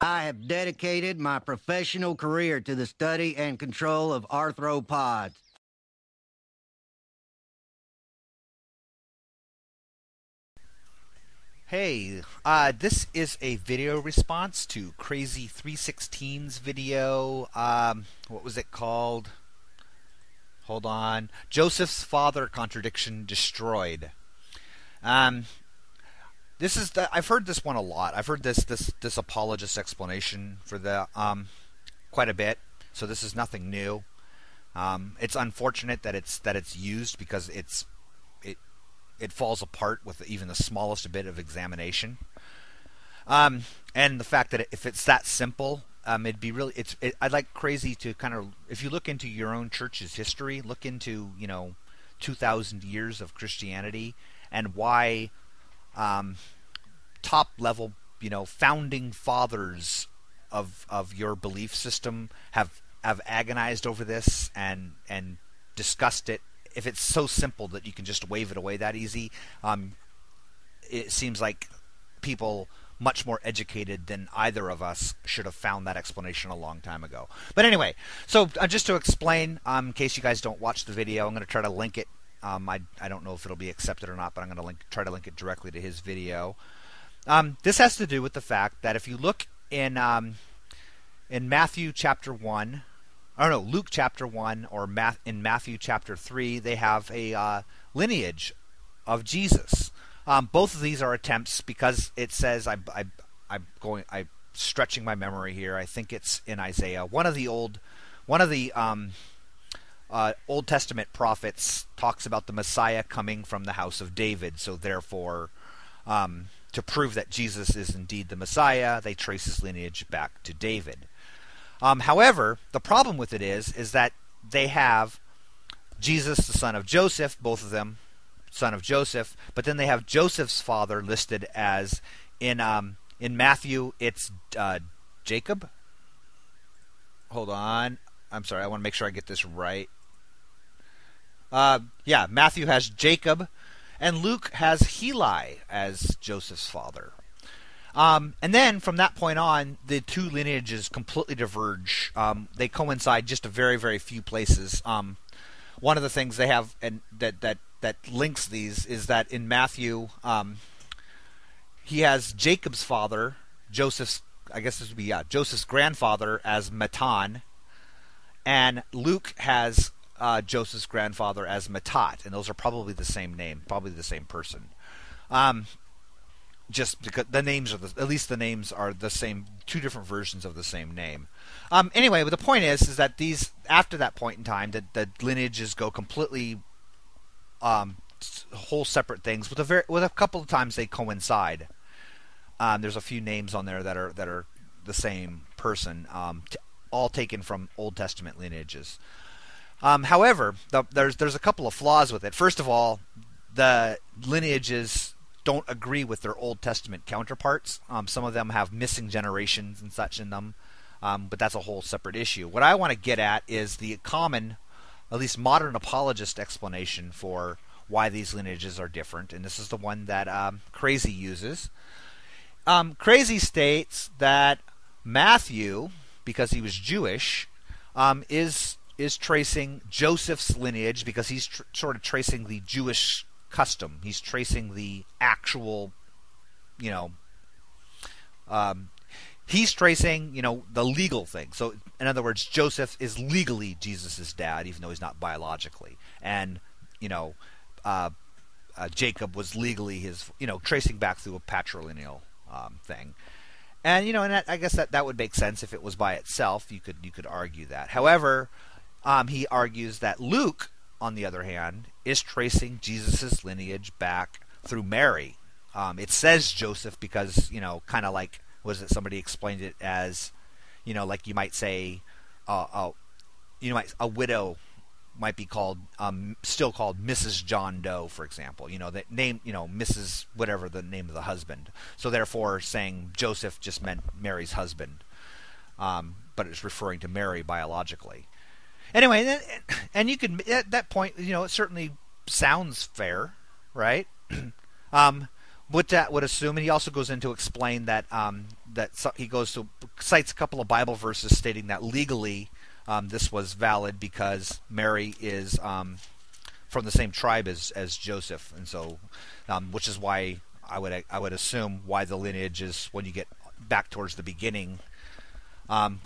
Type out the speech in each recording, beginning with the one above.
I have dedicated my professional career to the study and control of arthropods. Hey, this is a video response to Krazie316's video. What was it called? Hold on. Joseph's Father Contradiction Destroyed. This is I've heard this one a lot. I've heard this apologist explanation for the quite a bit. So this is nothing new. It's unfortunate that it's used because it falls apart with even the smallest bit of examination. And the fact that if it's that simple, it'd be really. I'd like Krazie to kind of, if you look into your own church's history, look into 2,000 years of Christianity and why top level founding fathers of your belief system have agonized over this and discussed it. If it's so simple that you can just wave it away that easy, it seems like people much more educated than either of us should have found that explanation a long time ago. But anyway, so just to explain, in case you guys don't watch the video, I'm going to try to link it. I don't know if it'll be accepted or not, but I'm going to try to link it directly to his video. This has to do with the fact that if you look in Matthew chapter 1, or no, Luke chapter 1, or in Matthew chapter 3, they have a lineage of Jesus. Both of these are attempts, because it says, I'm stretching my memory here. I think it's in Isaiah. One of the Old Testament prophets talks about the Messiah coming from the house of David. So therefore, to prove that Jesus is indeed the Messiah, they trace his lineage back to David. However, the problem with it is that they have Jesus, the son of Joseph, both of them, son of Joseph, but then they have Joseph's father listed as in Matthew, it's Jacob. Hold on, I'm sorry, I want to make sure I get this right. Yeah, Matthew has Jacob, and Luke has Heli as Joseph's father. And then from that point on, the two lineages completely diverge. They coincide just a very, very few places. One of the things they have, and that links these, is that in Matthew, he has Jacob's father, Joseph's, I guess this would be Joseph's grandfather, as Matan, and Luke has Joseph's grandfather as Matat, and those are probably the same name, probably the same person. Just because the names are at least the names are the same, two different versions of the same name. Anyway, but the point is that these, after that point in time, the lineages go completely whole separate things. With a couple of times they coincide. There's a few names on there that are the same person, all taken from Old Testament lineages. However, there's a couple of flaws with it. First of all, the lineages don't agree with their Old Testament counterparts. Some of them have missing generations and such in them, but that's a whole separate issue. What I want to get at is the common, at least modern apologist explanation for why these lineages are different, and this is the one that Krazie uses. Krazie states that Matthew, because he was Jewish, is tracing Joseph's lineage because he's sort of tracing the Jewish custom. He's tracing the actual, he's tracing, the legal thing. So, in other words, Joseph is legally Jesus' dad, even though he's not biologically. And, Jacob was legally his, tracing back through a patrilineal thing. And, and I guess that would make sense if it was by itself. You could argue that. However, he argues that Luke, on the other hand, is tracing Jesus' lineage back through Mary. It says Joseph because, kind of like, somebody explained it as, like you might say, a widow might be called, still called Mrs. John Doe, for example. That name, Mrs. whatever the name of the husband. So therefore, saying Joseph just meant Mary's husband, but it's referring to Mary biologically. Anyway, and you could, at that point, it certainly sounds fair, right? What that would assume, and he also goes in to explain that he goes to cites a couple of Bible verses stating that legally this was valid because Mary is from the same tribe as Joseph, and so which is why I would assume why the lineages, when you get back towards the beginning,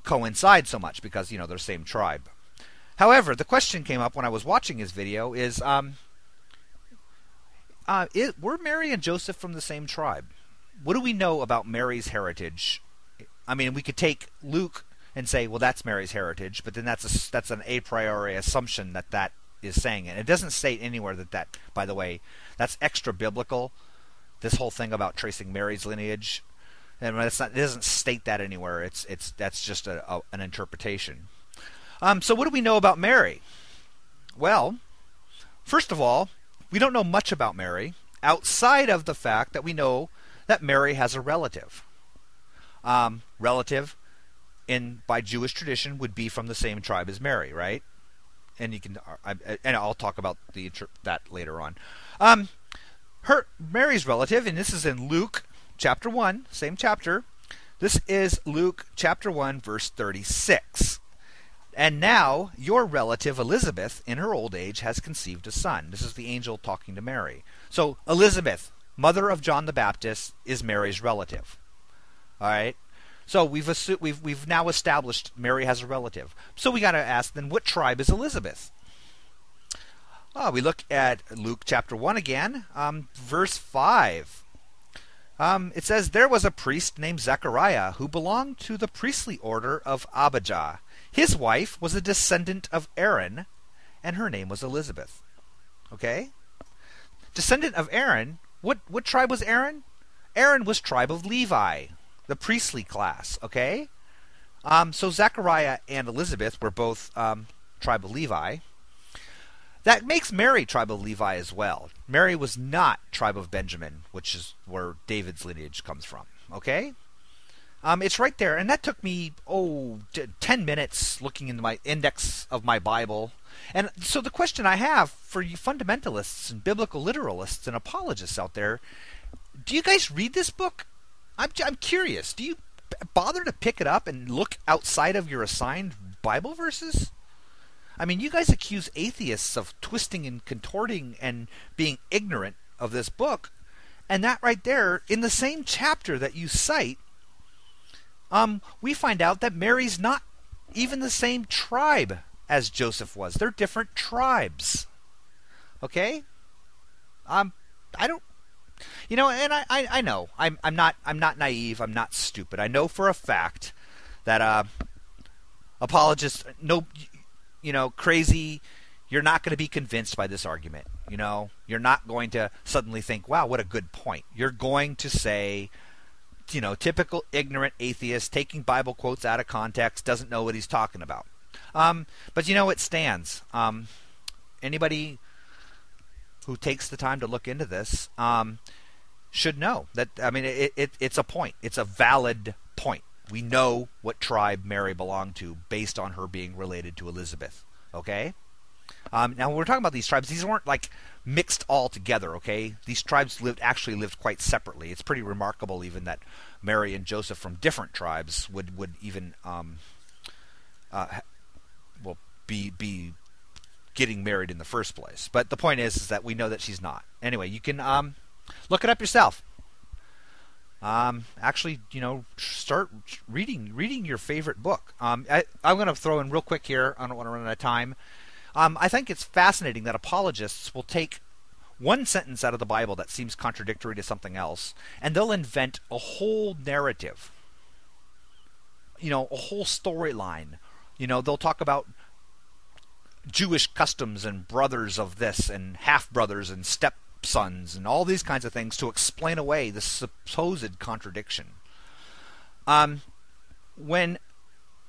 coincide so much, because they're the same tribe. However, the question came up when I was watching his video is were Mary and Joseph from the same tribe? What do we know about Mary's heritage? I mean, we could take Luke and say, well, that's Mary's heritage, but then that's an a priori assumption that is saying it. It doesn't state anywhere that, by the way, that's extra biblical. This whole thing about tracing Mary's lineage, and it doesn't state that anywhere. That's just an interpretation. So what do we know about Mary? Well, first of all, we don't know much about Mary outside of the fact that we know that Mary has a relative. Relative, by Jewish tradition, would be from the same tribe as Mary, right? And I'll talk about that later on. Mary's relative, and this is in Luke chapter 1, same chapter. This is Luke chapter 1, verse 36. And now your relative Elizabeth, in her old age, has conceived a son. This is the angel talking to Mary. So Elizabeth, mother of John the Baptist, is Mary's relative. All right. So we've now established Mary has a relative. So we got to ask then, what tribe is Elizabeth? We look at Luke chapter 1 again, verse 5. It says, there was a priest named Zechariah who belonged to the priestly order of Abijah. His wife was a descendant of Aaron, and her name was Elizabeth. Okay? Descendant of Aaron. What tribe was Aaron? Aaron was tribe of Levi, the priestly class. Okay? So Zechariah and Elizabeth were both tribe of Levi. That makes Mary tribe of Levi as well. Mary was not tribe of Benjamin, which is where David's lineage comes from. Okay? It's right there, and that took me 10 minutes looking into my index of my Bible. And so the question I have for you fundamentalists and biblical literalists and apologists out there, do you guys read this book? I'm curious. Do you bother to pick it up and look outside of your assigned Bible verses? I mean, you guys accuse atheists of twisting and contorting and being ignorant of this book, and that right there, in the same chapter that you cite, we find out that Mary's not even the same tribe as Joseph was. They're different tribes. Okay? I don't, and I know I'm not naive. I'm not stupid. I know for a fact that apologists, Krazie, you're not going to be convinced by this argument. You're not going to suddenly think, wow, what a good point. You're going to say, typical ignorant atheist taking Bible quotes out of context, doesn't know what he's talking about. But it stands. Anybody who takes the time to look into this should know that, it's a point. It's a valid point. We know what tribe Mary belonged to based on her being related to Elizabeth. Okay? Now, when we're talking about these tribes, these weren't like mixed all together, okay? These tribes actually lived quite separately. It's pretty remarkable even that Mary and Joseph from different tribes would even be getting married in the first place. But the point is that we know that she's not. Anyway, you can look it up yourself. Actually, start reading your favorite book. I'm going to throw in real quick here. I don't want to run out of time. I think it's fascinating that apologists will take one sentence out of the Bible that seems contradictory to something else, and they'll invent a whole narrative, a whole storyline. They'll talk about Jewish customs and brothers of this and half-brothers and stepsons and all these kinds of things to explain away the supposed contradiction.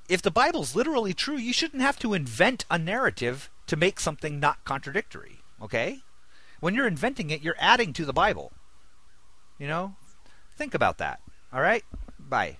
If the Bible's literally true, you shouldn't have to invent a narrative to make something not contradictory, okay? When you're inventing it, you're adding to the Bible. Think about that. All right? Bye.